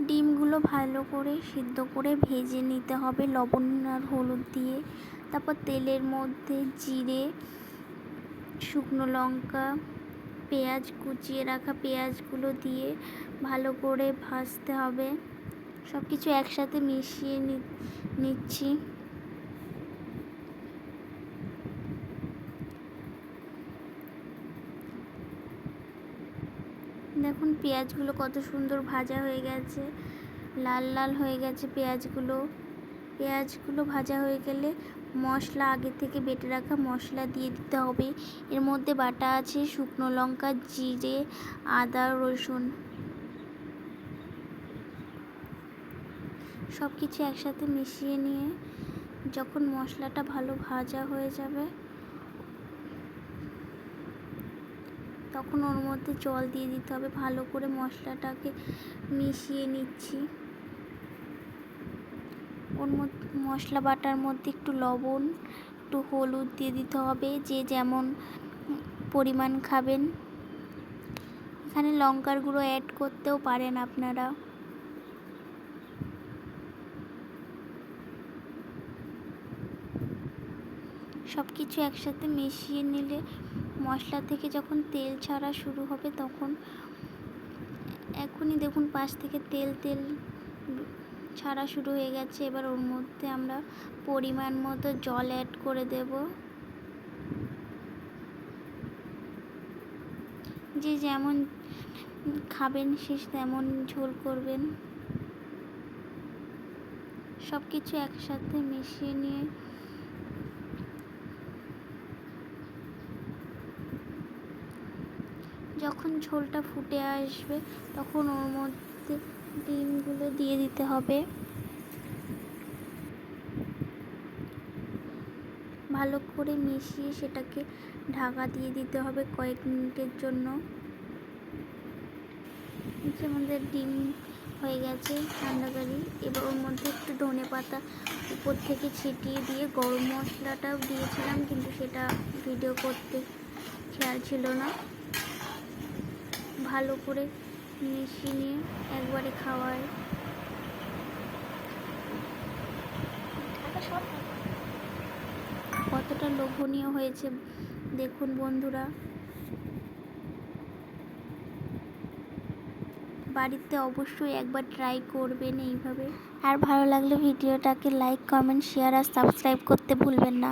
ডিমগুলো ভালো করে সিদ্ধ করে ভেজে নিতে হবে লবণ আর হলুদ দিয়ে। তারপর তেলের মধ্যে জিরে, শুকনো লঙ্কা, পেঁয়াজ, কুচিয়ে রাখা পেঁয়াজগুলো দিয়ে ভালো করে ভাজতে হবে। সব কিছু একসাথে মিশিয়ে নিচ্ছি। দেখুন পেঁয়াজগুলো কত সুন্দর ভাজা হয়ে গেছে, লাল লাল হয়ে গেছে পেঁয়াজগুলো ভাজা হয়ে গেলে মশলা, আগে থেকে বেটে রাখা মশলা দিয়ে দিতে হবে। এর মধ্যে বাটা আছে শুকনো লঙ্কা, জিরে, আদা, রসুন, সব কিছু একসাথে মিশিয়ে নিয়ে যখন মশলাটা ভালো ভাজা হয়ে যাবে তখন ওর মধ্যে জল দিয়ে দিতে হবে। ভালো করে মশলাটাকে মিশিয়ে নিচ্ছি। ওর মধ্যে মশলা বাটার মধ্যে একটু লবণ, একটু হলুদ দিয়ে দিতে হবে, যে যেমন পরিমাণ খাবেন। এখানে লঙ্কার গুঁড়ো অ্যাড করতেও পারেন আপনারা। সব কিছু একসাথে মিশিয়ে নিলে মশলা থেকে যখন তেল ছাড়া শুরু হবে তখন, এখনই দেখুন পাশ থেকে তেল ছাড়া শুরু হয়ে গেছে। এবার ওর মধ্যে আমরা পরিমাণ মতো জল অ্যাড করে দেব। যে যেমন খাবেন সে তেমন ঝোল করবেন। সব কিছু একসাথে মিশিয়ে নিয়ে যখন ঝোলটা ফুটে আসবে তখন ওর মধ্যে ডিমগুলো দিয়ে দিতে হবে। ভালো করে মিশিয়ে সেটাকে ঢাকা দিয়ে দিতে হবে কয়েক মিনিটের জন্য। আমাদের ডিম হয়ে গেছে ঠান্ডা করি। এবার ওর মধ্যে একটু ধনেপাতা উপর থেকে ছিটিয়ে দিয়ে, গরম মশলাটাও দিয়েছিলাম কিন্তু সেটা ভিডিও করতে খেয়াল ছিল না। ভালো করে মিশিয়ে নিয়ে একবারে খাওয়ায়। কতটা লোভনীয় হয়েছে দেখুন বন্ধুরা। বাড়িতে অবশ্যই একবার ট্রাই করবেন এইভাবে। আর ভালো লাগলে ভিডিওটাকে লাইক, কমেন্ট, শেয়ার আর সাবস্ক্রাইব করতে ভুলবেন না।